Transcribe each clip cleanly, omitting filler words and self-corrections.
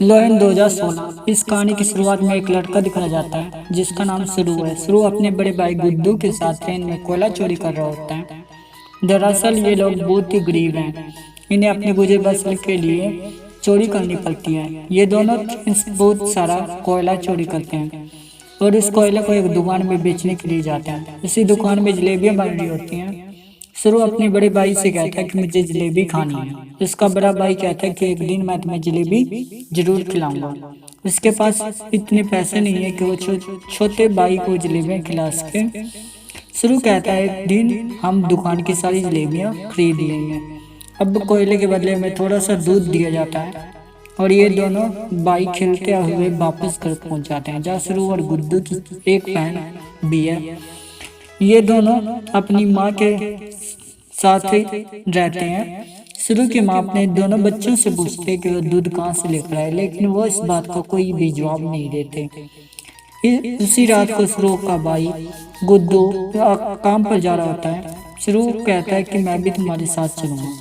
लोयन 2016। इस कहानी की शुरुआत में एक लड़का दिखाया जाता है जिसका नाम सुरु है। सुरु अपने बड़े भाई गुड्डू के साथ ट्रेन में कोयला चोरी कर रहा होता है। दरअसल ये लोग बहुत ही गरीब हैं। इन्हें अपने गुजर बसर के लिए चोरी करनी पड़ती है। ये दोनों ट्रेन से बहुत सारा कोयला चोरी करते हैं और इस कोयले को एक दुकान में बेचने के लिए जाते हैं। इसी दुकान में जलेबियां बन रही होती हैं। शुरू अपने बड़े भाई से कहता है कि मुझे जलेबी खानी है। इसका बड़ा भाई कहता है कि एक दिन मैं तुम्हें जलेबी जरूर खिलाऊंगा। उसके पास इतने पैसे नहीं है कि वो छोटे भाई को जलेबियां खिला सके। शुरू कहता है एक दिन हम दुकान की सारी जलेबियां खरीद लेंगे। अब कोयले के बदले में थोड़ा सा दूध दिया जाता है और ये दोनों भाई खेलते हुए वापस घर पहुंच जाते हैं, जहाँ शुरू और गुड्डू की एक बहन भी है। ये दोनों अपनी माँ के साथ ही रहते हैं। शुरू की माँ अपने दोनों बच्चों से पूछते हैं कि वो दूध कहाँ से लेकर आए, लेकिन वो इस बात का कोई भी जवाब नहीं देते। उसी रात को शुरू का भाई गुड्डू काम पर जा रहा होता है। शुरू कहता है कि मैं भी तुम्हारे साथ चलूंगा।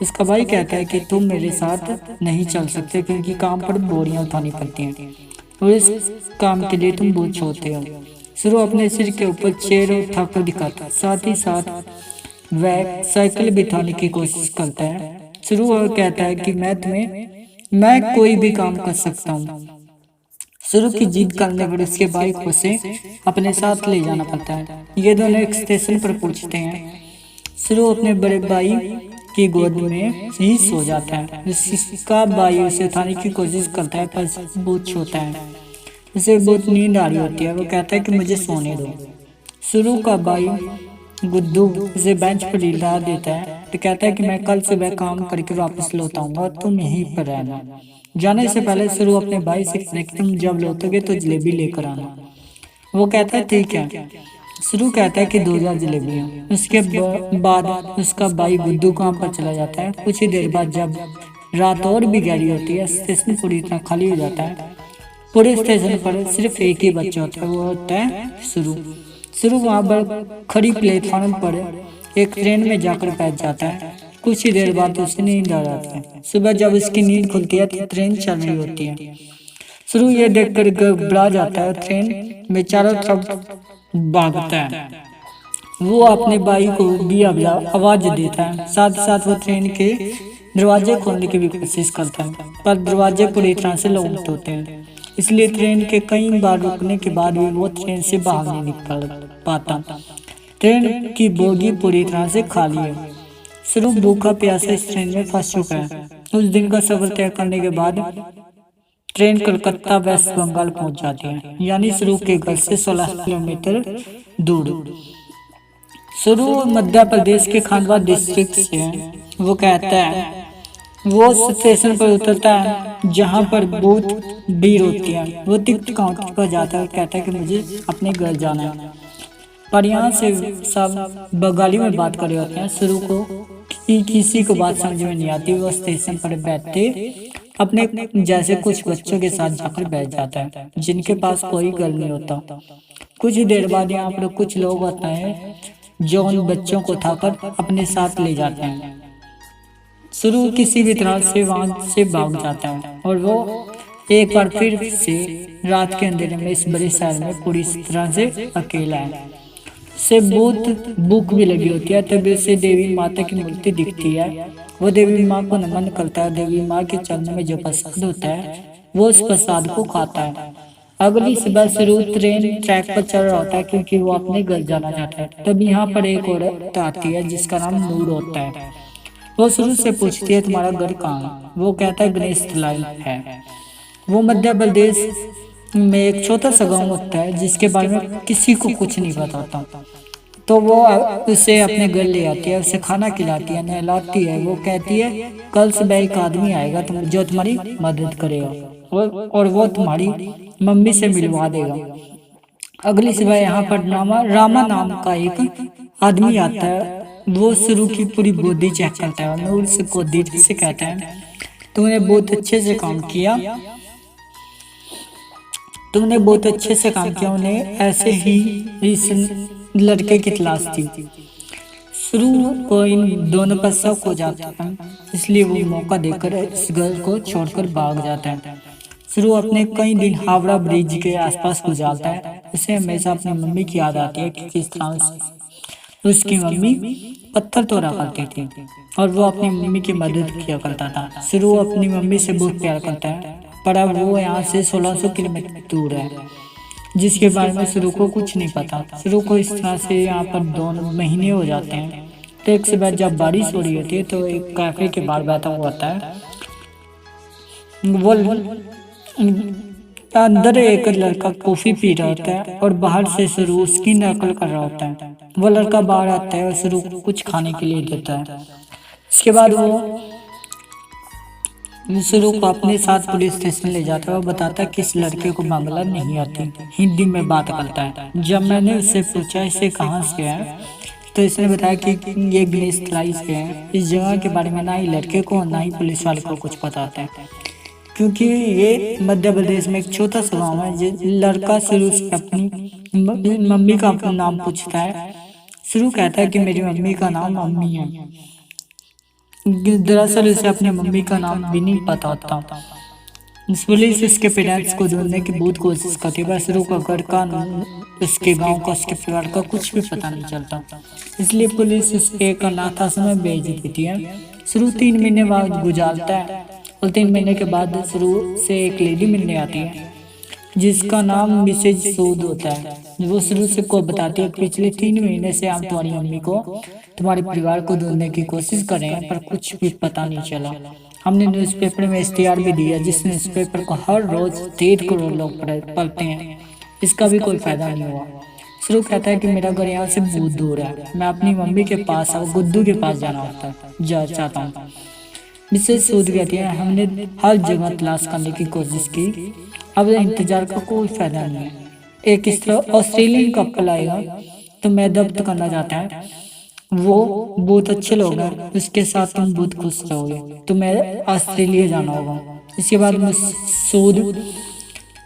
उसका भाई कहता है कि तुम मेरे साथ नहीं चल सकते क्योंकि काम पर बोरियां उठानी पड़ती हैं और इस काम के लिए तुम बहुत छोटे हो। शुरू अपने सिर के ऊपर चेयर उठाकर दिखाता है, साथ ही साथ वह साइकिल बिठाने की कोशिश करता है। शुरू कहता है कि मैं कोई भी काम कर सकता हूँ। शुरू की जिद करने पर उसके भाई को उसे अपने साथ ले जाना पड़ता है। ये दोनों एक स्टेशन पर पहुंचते हैं। शुरू अपने बड़े भाई की गोद में ही सो जाता है। उसका भाई उसे उठाने की कोशिश करता है पर बहुत छोटा है। उसे बहुत नींद आ रही होती है। वो कहता है कि मुझे सोने दो। शुरू का भाई गुड्डू उसे बेंच पर हिला देता है तो कहता है कि मैं कल सुबह काम करके वापस लौट आऊंगा, तुम यहीं पर रहना। जाने से पहले शुरू अपने भाई से कहता है कि तुम जब लौटोगे तो जलेबी लेकर आना। वो कहता है ठीक है। शुरू कहता है कि 2000 जलेबियां। उसके बाद उसका भाई गुड्डू काम पर चला जाता है। कुछ ही देर बाद जब रात और भी गहरी होती है, स्टेशन पूरी तरह खाली हो जाता है। पूरे स्टेशन पर सिर्फ एक ही बच्चा होता है, वो होता है शुरू। शुरू वहाँ पर खड़ी प्लेटफॉर्म पर एक ट्रेन में जाकर बैठ जाता है। कुछ ही देर बाद उसे नींद आ जाती है। सुबह जब उसकी नींद खुलती है तो ट्रेन चल रही होती है। शुरू ये देखकर घबरा जाता है। ट्रेन में चारों तरफ भागता है। वो अपने भाई को भी आवाज देता है। साथ ही साथ वो ट्रेन के दरवाजे खोलने की भी कोशिश करता है पर दरवाजे पूरी तरह से लॉक होते हैं, इसलिए ट्रेन के कई बार रुकने के बाद भी वो ट्रेन से बाहर नहीं निकल पाता। ट्रेन की बोगी पूरी तरह से खाली है। शुरू भूखा प्यासा इस ट्रेन में फंस चुका है। उस दिन का सफर तय करने के बाद ट्रेन कलकत्ता वेस्ट बंगाल पहुंच जाती है, यानी शुरू के घर से 16 किलोमीटर दूर। शुरू मध्य प्रदेश के खांडवा डिस्ट्रिक्ट से है। वो कहता है वो स्टेशन पर उतरता है जहाँ पर बहुत भीड़ होती है। वो टिकट काउंटर पर जाता है, कहता है कि मुझे अपने घर जाना है, पर यहाँ से सब बंगाली में बात कर रहे होते हैं। शुरू को किसी को बात समझ में नहीं आती। वो स्टेशन पर बैठते अपने जैसे कुछ बच्चों के साथ जाकर बैठ जाता है जिनके पास कोई घर नहीं होता। कुछ ही देर बाद यहाँ पर कुछ लोग होते हैं जो उन बच्चों को उठाकर अपने साथ ले जाते हैं। शुरू किसी भी तरह से वहां से भाग जाता है और वो एक बार फिर से रात के अंधेरे में इस बड़े शहर में पूरी तरह से अकेला है। उसे बहुत भूख भी लगी होती है। तभी उसे देवी माता की मूर्ति दिखती है। वो देवी माँ को नमन करता है। देवी माँ के चरण में जो प्रसाद होता है वो उस प्रसाद को खाता है। अगली सुबह शुरू ट्रेन ट्रैक पर चल रहा होता है क्योंकि वो अपने घर जाना चाहता है। तब यहाँ पर एक औरत आती है जिसका नाम नूर होता है। वो शुरू से पूछती है तुम्हारा घर कहाँ है। वो कहता है गणेश तलाई है। वो मध्य प्रदेश में एक छोटा सा गांव होता है जिसके बारे में किसी को कुछ नहीं पता होता। तो वो उसे अपने घर ले आती है, उसे खाना खिलाती है, नहलाती है। वो कहती है कल सुबह एक आदमी आएगा जो तुम्हारी मदद करेगा और वो तुम्हारी मम्मी से मिलवा देगा। अगली सुबह यहाँ पर रामा नाम का एक आदमी आता है। वो शुरू की पूरी बुद्धि चेक करता है और नूर से गोदी से कहता है तुमने बहुत अच्छे से काम किया। उन्हें ऐसे ही इस लड़के की तलाश थी। शुरू को इन दोनों पर शक हो जाता है, इसलिए वो मौका देकर इस घर को छोड़कर भाग जाता है। शुरू अपने कई दिन हावड़ा ब्रिज के आसपास गुजारता है। उसे हमेशा अपनी मम्मी की याद आती है कि किस तरह उसकी मम्मी पत्थर तोड़ा करती थी और वो अपनी मम्मी की मदद किया करता था। शुरू अपनी मम्मी से बहुत प्यार करता है, पर अब वो यहाँ से 1600 किलोमीटर दूर है, जिसके बारे में शुरू को कुछ नहीं पता। शुरू को इस तरह से यहाँ पर 2 महीने हो जाते हैं। तो एक से बाद जब बारिश हो रही होती है तो एक कैफे के बाहर बैठा हुआ होता है। वो अंदर एक लड़का कॉफी पी रहा होता है और बाहर से शुरू उसकी नकल कर रहा होता है। वो लड़का बाहर आता है और शुरू को कुछ खाने के लिए देता है। इसके बाद वो शुरू को अपने साथ पुलिस स्टेशन ले जाता है और बताता है कि इस लड़के को बांग्ला नहीं आती, हिंदी में बात करता है। जब मैंने उससे पूछा इसे कहाँ से है, तो इसने बताया कि ये गणेश तलाई से है। इस जगह के बारे में ना ही लड़के को ना ही पुलिस वाले को कुछ पता होता है, क्योंकि ये मध्य प्रदेश में एक छोटा सा गाँव है। लड़का शुरू से अपनी मम्मी का अपना नाम पूछता है। शुरू कहता है कि मेरी मम्मी का नाम अम्मी है। दरअसल उसे अपनी मम्मी का नाम भी नहीं पता होता। पुलिस उसके पेरेंट्स को ढूंढने की बहुत कोशिश करती है, शुरू का घर का, उसके गांव का, उसके परिवार का कुछ भी पता नहीं चलता। इसलिए पुलिस उसे एक अनाथ आश्रम में भेज देती है। शुरू 3 महीने बाद गुजारता है और 3 महीने के बाद शुरू से एक लेडी मिलने आती है जिसका नाम मिसेज सूद होता है। वो शुरू से को बताती है पिछले 3 महीने से हम तुम्हारी मम्मी को, तुम्हारे परिवार को ढूंढने की कोशिश कर रहे हैं, पर कुछ भी पता नहीं चला। हमने न्यूज़पेपर में इश्तिहार भी दिया, जिस न्यूज़पेपर को हर रोज 1.5 करोड़ लोग पढ़ते हैं, इसका भी कोई फायदा नहीं हुआ। शुरू कहता है कि मेरा घर यहाँ से बहुत दूर है, मैं अपनी मम्मी के पास और गुड्डू के पास जा चाहता हूँ। मिसेज सूद कहती है हमने हर जगह तलाश करने की कोशिश की, अब इंतजार का कोई फायदा नहीं है। एक इस तरह ऑस्ट्रेलियन कपल आएगा तो मैं अडॉप्ट करना चाहता है, वो बहुत अच्छे लोग हैं, उसके साथ तुम बहुत खुश रहोगे, तुम्हें ऑस्ट्रेलिया जाना होगा। इसके बाद मैं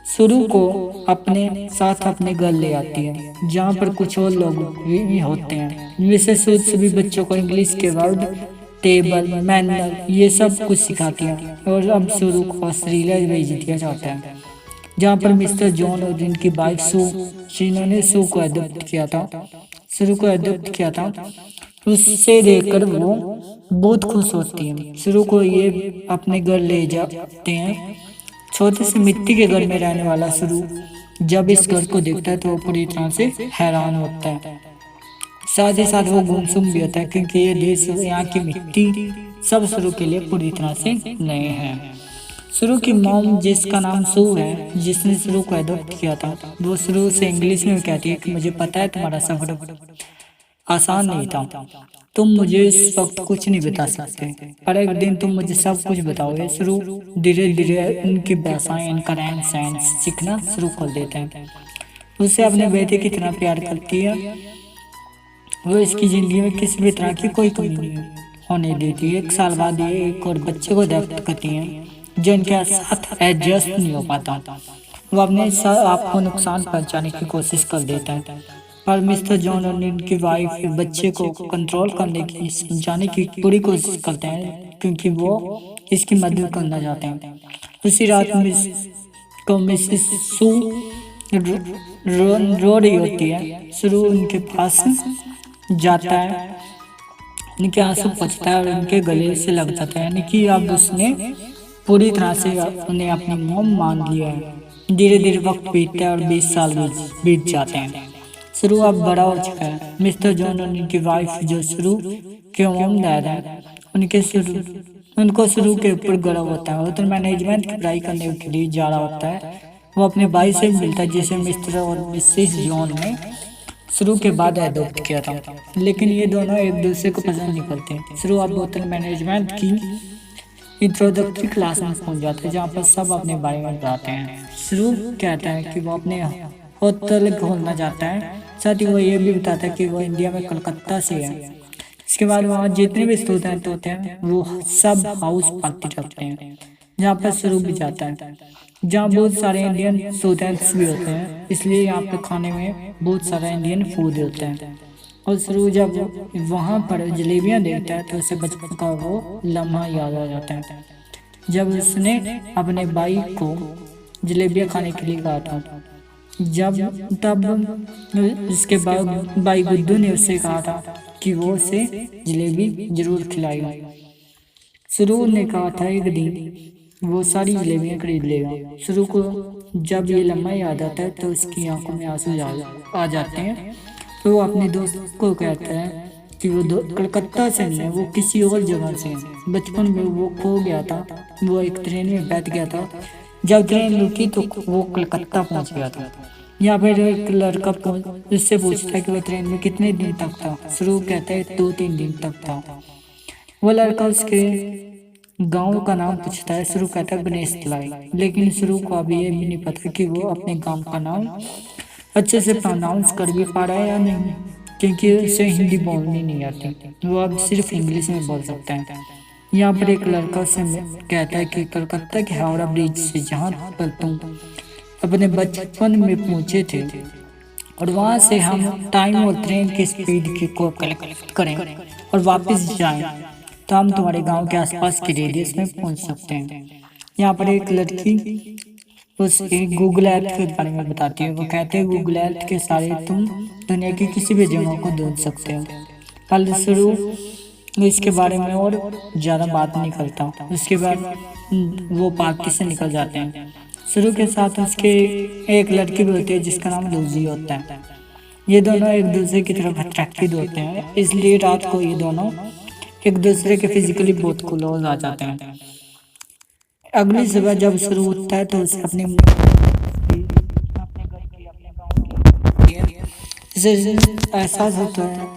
शुरू को अपने साथ अपने घर ले आती है, जहाँ पर कुछ और लोग भी होते हैं। मिसेज सूद सभी बच्चों को इंग्लिश के वर्ड, टेबल, मैनर, ये सब कुछ सिखाती है और अब शुरू को ऑस्ट्रेलिया भेज दिया जाता है, जहाँ पर मिस्टर जॉन और उनकी वाइफ सू, जिन्होंने सू को अडॉप्ट किया था, शुरू को अडॉप्ट किया था, उससे देखकर वो बहुत खुश होती है। शुरू को ये अपने घर ले जाते हैं। छोटे से मिट्टी के घर में रहने वाला शुरू जब इस घर को देखता है तो वो पूरी तरह से हैरान होता है। साथ ही साथ वो गुमसुम भी होता है, क्योंकि ये देश, यहाँ की मिट्टी सब शुरू के लिए पूरी तरह से नए हैं। शुरू की मॉम, जिसका नाम सू है, जिसने शुरू को अडॉप्ट किया था, वो शुरू से इंग्लिश में कहती है कि मुझे पता है तुम्हारा सफर आसान नहीं था, तुम मुझे इस वक्त कुछ नहीं बता सकते, पर एक दिन तुम मुझे सब कुछ बताओगे। शुरू धीरे धीरे उनकी भाषाएं, इनका रहन सहन सीखना शुरू कर देते हैं। उसे अपने बेटे की तरह प्यार करती है, वो इसकी जिंदगी में किसी भी तरह की कोई कमी नहीं होने देती है। 1 साल बाद ये एक और बच्चे को अडॉप्ट करती हैं, जो इनके साथ एडजस्ट नहीं हो पाता। वो अपने आपको नुकसान पहुंचाने की कोशिश कर देता है, पर मिस्टर जॉन और इनकी वाइफ बच्चे को कंट्रोल करने की, समझाने की पूरी कोशिश करते हैं, क्योंकि वो इसकी मदद करना चाहते हैं। उसी रात मिसेस सू रो रही होती है। शुरू उनके पास जाता है, उनके आंसू पोंछता है और उनके गले से लग जाता है, यानी कि अब उसने पूरी तरह से उन्हें अपनी मॉम मान लिया है। धीरे धीरे वक्त बीतता है और 20 साल बीत जाते हैं। शुरू अब बड़ा हो चुका है। मिस्टर जॉन और उनकी वाइफ, जो शुरू के मॉम डैड है, उनको शुरू के ऊपर गर्व होता है। होटल मैनेजमेंट की पढ़ाई करने के लिए जा रहा होता है। वो अपने भाई से मिलता है, जिसे मिस्टर और मिसेस जॉन ने शुरू के बाद अडॉप्ट किया था, लेकिन ये दोनों एक दूसरे को पसंद नहीं करते। शुरू अब होटल मैनेजमेंट की इंट्रोडक्टरी क्लास में पहुंच जाते हैं, जहाँ पर सब अपने बारे में बताते हैं। शुरू कहता है कि वो अपने होटल खोलना चाहता है, साथ ही वो ये भी बताता है कि वो इंडिया में कलकत्ता से है। इसके बाद वहाँ जितने भी स्टूडेंट होते हैं वो सब हाउस पार्टी रखते हैं, जहाँ पर शुरू भी जाता है, जहाँ बहुत सारे इंडियन स्टूडेंट्स भी होते हैं, इसलिए यहाँ पे खाने में बहुत सारा इंडियन फूड होता है। और शुरू जब वहाँ पर जलेबियाँ देखता है तो उसे बचपन का वो लम्हा याद आ जाता है, जब उसने अपने भाई को जलेबियाँ खाने के लिए कहा था। जब तब उसके बाद भाई गुड्डू ने उससे कहा था कि वो उसे जलेबी जरूर खिलाएगा। सुरू ने कहा था एक दिन वो सारी जलेबियां खरीद लेगा। सुरू को जब ये लम्हा याद आता है तो उसकी आंखों में आंसू आ जाते हैं। तो वो अपने दोस्त को कहता है कि वो कलकत्ता से नहीं है, वो किसी और जगह से है। बचपन में वो खो गया था, वो एक ट्रेन में बैठ गया था। जब ट्रेन रुकी तो वो कलकत्ता पहुंच गया था। यहाँ पर एक लड़का उससे पूछता है कि वो ट्रेन में कितने दिन तक था। शुरू कहता है 2-3 दिन तक था। वो लड़का उसके गांव का नाम पूछता है। शुरू कहता है गणेश तलाई, लेकिन शुरू को अभी ये भी नहीं पता कि वो अपने गांव का नाम अच्छे से प्रोनाउंस कर भी पा रहा है या नहीं, क्योंकि उसे हिंदी बोलनी नहीं आती। वो अब सिर्फ इंग्लिश में बोल सकता है। यहाँ पर एक लड़का से कहता है कि कलकत्ता के हावड़ा ब्रिज से जहाँ पर तुम अपने बचपन में पहुंचे थे और वहां से हम टाइम और ट्रेन की स्पीड को कलेक्ट करें और वापस जाएं तो हम तुम्हारे गांव के आसपास के रेडियस में पहुंच सकते हैं। यहाँ पर एक लड़की उसे गूगल अर्थ के बारे में बताती है। वो कहते हैं गूगल अर्थ के सारे तुम दुनिया की किसी भी जगह को ढूंढ सकते हो। फलस्वरूप इसके बारे में और ज़्यादा बात नहीं करता। उसके बाद वो पार्टी से निकल जाते हैं। शुरू के साथ उसके एक लड़की भी होती है जिसका नाम लूजी होता है। ये दोनों एक दूसरे की तरफ अट्रैक्टेड होते हैं, इसलिए रात को ये दोनों एक दूसरे के फिजिकली बहुत क्लोज आ जाते हैं। अगली सुबह जब शुरू उठता है तो उसे अपने एहसास होता है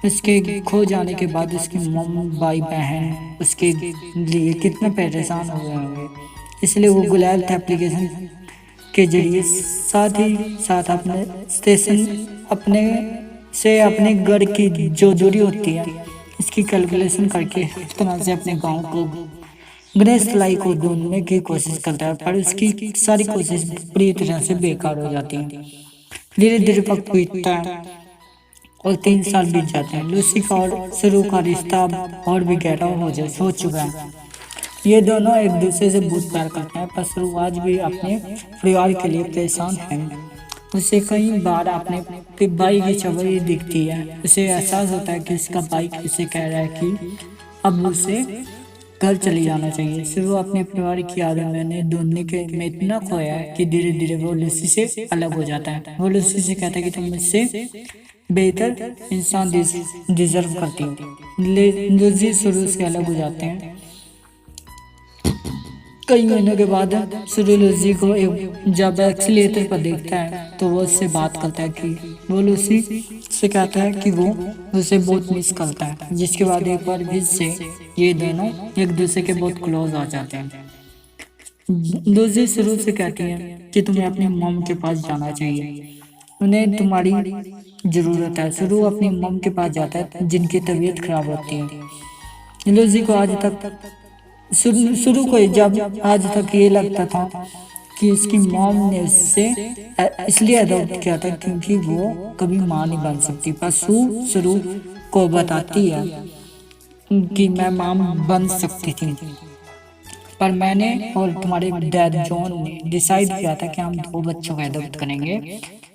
उसके खो जाने के बाद उसकी मम्मी भाई बहन उसके लिए कितना परेशान हो गए होंगे। इसलिए वो गूगल अर्थ एप्लीकेशन के जरिए साथ ही साथ अपने स्टेशन अपने घर की जो दूरी होती है इसकी कैलकुलेशन करके इस तरह से अपने गांव को गणेश तलाई को ढूंढने की कोशिश करता है, पर उसकी सारी कोशिश पूरी तरह से बेकार हो जाती है। धीरे धीरे वक्त बीतता है और 3 साल बीत जाते हैं। लूसी का और शुरू का रिश्ता और भी गहरा हो चुका है। ये दोनों एक दूसरे से बहुत प्यार करते हैं, पर शुरू आज भी अपने परिवार के लिए परेशान है। उसे कई बार अपने भाई की छवि दिखती है। उसे एहसास होता है कि उसका भाई उसे कह रहा है कि अब उसे घर चले जाना चाहिए। शुरू अपने परिवार की आदत में ढूंढने के में इतना खोया है कि धीरे धीरे वो लूसी से अलग हो जाता है। वो लूसी से कहता है कि तुम मुझसे बेहतर इंसान डिजर्व करती हो। लूसी शुरू से अलग हो जाते हैं। कई महीनों के बाद शुरू लूसी को जब एक्सीलेटर पर देखता है तो वो उससे बात करता है कि वो लूसी से कहता है कि वो उसे बहुत मिस करता है। जिसके बाद एक बार फिर से ये दोनों एक दूसरे के बहुत क्लोज आ जाते हैं। लूसी शुरू से कहती है कि तुम्हें अपनी मॉम के पास जाना चाहिए, उन्हें तुम्हारी जरूरत है। शुरू अपनी मॉम के पास जाता है जिनकी तबीयत खराब होती है। लूसी को आज तक शुरू को जब आज तक ये लगता था कि उसकी मॉम ने उससे इसलिए अडॉप्ट किया था क्योंकि वो कभी माँ नहीं बन सकती, पर शुरू को बताती है कि मैं माँ बन सकती थी, पर मैंने और तुम्हारे डैड जॉन ने डिसाइड किया था कि हम 2 बच्चों का अडॉप्ट करेंगे,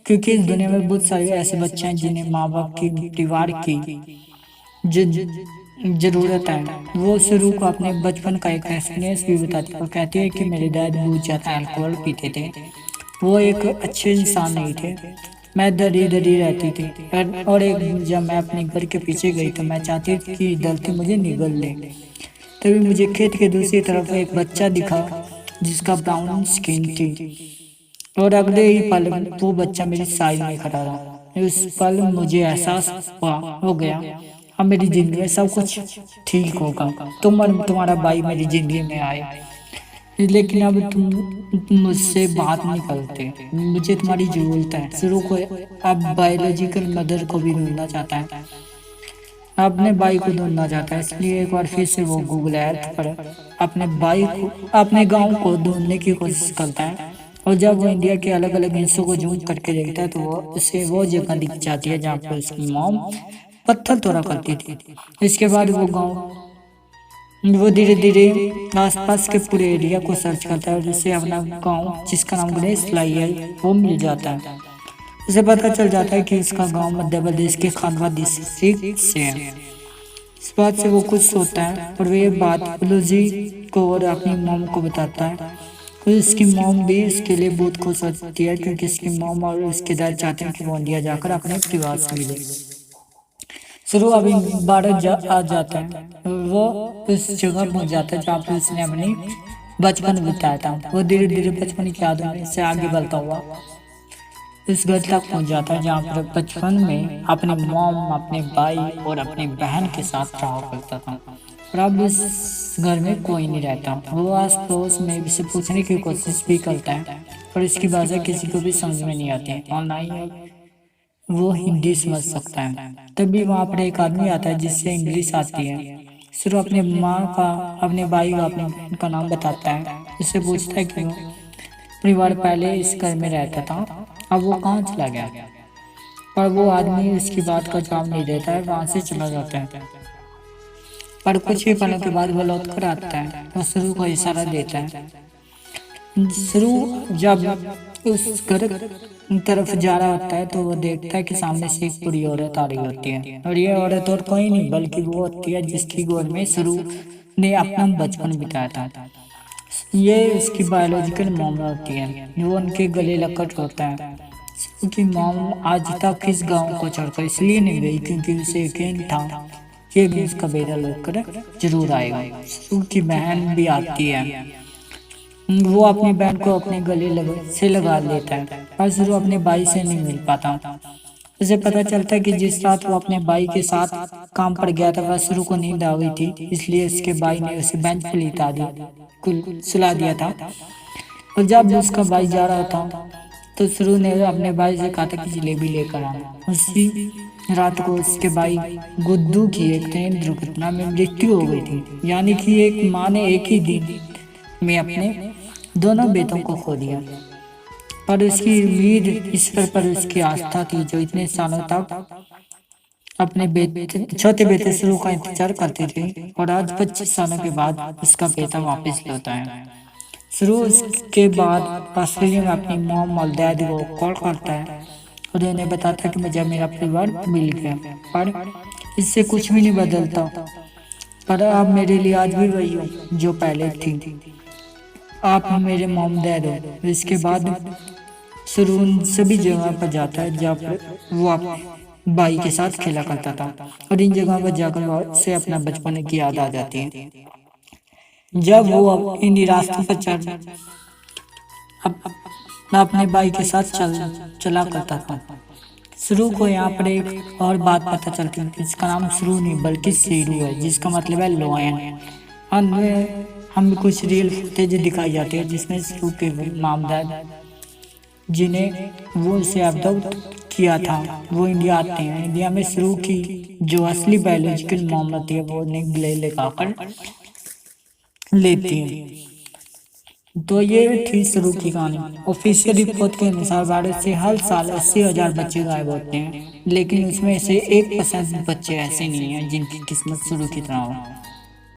क्योंकि इस दुनिया में बहुत सारे ऐसे बच्चे हैं जिन्हें माँ बाप की परिवार की जरूरत है। वो शुरू को अपने बचपन का एक एक्सपीरियंस भी बताती है और कहती है कि मेरे डैड बहुत ज़्यादा अल्कोहल पीते थे, वो एक अच्छे इंसान नहीं थे। मैं डरी रहती थी और एक जब मैं अपने घर के पीछे गई तो मैं चाहती थी कि गलती मुझे निगल ले। तभी मुझे खेत के दूसरी तरफ एक बच्चा दिखा जिसका ब्राउन स्किन थी और अगले ही पल वो बच्चा मेरी साइड में खड़ा रहा। उस पल मुझे एहसास हो गया अब मेरी जिंदगी में सब कुछ ठीक होगा। तुम और तुम्हारा भाई मेरी जिंदगी में आए, लेकिन अब तुम मुझसे बात नहीं करते। मुझे तुम्हारी जरूरत है। शुरू को अब बायोलॉजिकल मदर को भी ढूंढना चाहता है, अपने भाई को ढूंढना चाहता है। इसलिए एक बार फिर से वो गूगल अर्थ पर अपने गांव को ढूंढने की कोशिश करता है। और जब वो इंडिया के अलग अलग हिस्सों को जूम करके देखता है तो उसे वो जगह दिख जाती है जहाँ पर उसकी मॉम पत्थर तोड़ा करती थी। इसके बाद वो गांव वो धीरे धीरे आसपास के पूरे एरिया को सर्च करता है और उसे अपना गांव जिसका नाम गणेश लाई है वो मिल जाता है। उसे पता चल जाता है कि उसका गांव मध्य प्रदेश के खानवा डिस्ट्रिक्ट से है। इस बात से वो खुश होता है और वो ये बात उल्लू जी को और अपनी मॉम को बताता है। और उसकी मॉम भी इसके लिए बहुत खुश होती है क्योंकि इसकी मॉम और उसके दादा चाहते हैं कि वो इंडिया जाकर अपने परिवार से मिले। शुरू अभी भारत आ जाता है। वो उस जगह पहुंच जाता है जहाँ पे उसने अपनी बचपन बिताया था। वो धीरे धीरे बचपन की यादों में से आगे बढ़ता हुआ इस घर तक पहुंच जाता है जहाँ पर बचपन में अपने मॉम, अपने भाई और अपनी बहन के साथ रहा करता था। और अब इस घर में कोई नहीं रहता। वो आस पड़ोस में इसे पूछने की कोशिश भी करता है पर इसकी भाषा किसी को भी समझ में नहीं आती और ना ही वो हिंदी समझ सकता है। तभी वहाँ पर एक आदमी आता है जिससे इंग्लिश आती है। सिर्फ अपने माँ का, अपने भाई का, अपनी बहन का नाम बताता है। उससे पूछता है कि परिवार पहले इस घर में रहता था, अब वो कहाँ चला गया। पर वो आदमी उसकी बात का जवाब नहीं देता है, वहां से चला जाता है। पर कुछ ही पलों के बाद वो लौट कर आता है। वो शुरू को इशारा देता है। शुरू जब उस घर तरफ जा रहा होता है तो वो देखता है कि सामने से एक बुरी औरत आ रही होती है और ये औरत और कोई नहीं बल्कि वो होती है जिसकी गोद में शुरू ने अपना बचपन बिताया था। ये उसकी बायोलॉजिकल मॉम होती है। वो उनके गले लगकर रोता है क्योंकि मॉम आज तक इस गांव को छोड़कर इसलिए नहीं गई क्योंकि उसे यकीन था कि भी उसका बेटा लौटकर जरूर आएगा। उसकी बहन भी आती है। वो अपनी बहन को अपने गले से लगा लेता है पर शुरू अपने भाई से नहीं मिल पाता। उसे पता चलता है कि जिस रात वो अपने भाई के साथ काम पर गया था वह शुरू को नींद आ गई थी, इसलिए उसके भाई ने उसे बेंच पर लिटा दिया, सुला दिया था। और जब उसका भाई जा रहा था तो शुरू ने अपने भाई से कहा था कि जलेबी लेकर आना। उसी रात को उसके भाई गुड्डू की एक ट्रेन दुर्घटना में मृत्यु हो गई थी। यानी कि एक माँ ने एक ही दिन में अपने दोनों बेटों को खो दिया। पर उसकी उम्मीद ईश्वर पर उसकी आस्था थी जो इतने सालों तक अपने बेटे, छोटे बेटे शुरू का इंतजार करते थे। और आज 25 सालों के बाद उसका बेटा वापस लौटा है। शुरू उसके बाद ऑस्ट्रेलिया में अपनी मॉम और डैड को कॉल करता है और उन्हें बताता है कि मुझे मेरा परिवार मिल गया। पर इससे कुछ भी नहीं बदलता। पर आप मेरे लिए आज भी वही हो जो पहले थी। आप मेरे मॉम डैड हो। इसके बाद शुरू उन सभी जगह पर जाता है जहाँ पर वो अपने भाई के साथ खेला करता था और इन जगह पर जाकर से अपना बचपन की याद आ जाती है जब वो इन रास्तों पर चल अपने भाई के साथ चला करता था। शुरू को यहाँ पर एक और बात पता चलती है। इसका नाम शुरू नहीं बल्कि शेरू है जिसका मतलब है लॉयन। हम कुछ रियल फुटेज दिखाई जाती है जिसमें शुरू के मामदाद जिन्हें वो उसे अडॉप्ट किया था वो इंडिया आते हैं। इंडिया में शुरू की जो असली बायोलॉजिकल मॉम होती है वो उन्हें गले लगाकर लेती है। तो ये थी शुरू की कहानी। ऑफिशियल रिपोर्ट के अनुसार भारत से हर साल 80,000 बच्चे गायब होते हैं, लेकिन उसमें से 1% बच्चे ऐसे नहीं हैं जिनकी किस्मत शुरू की तरह हो।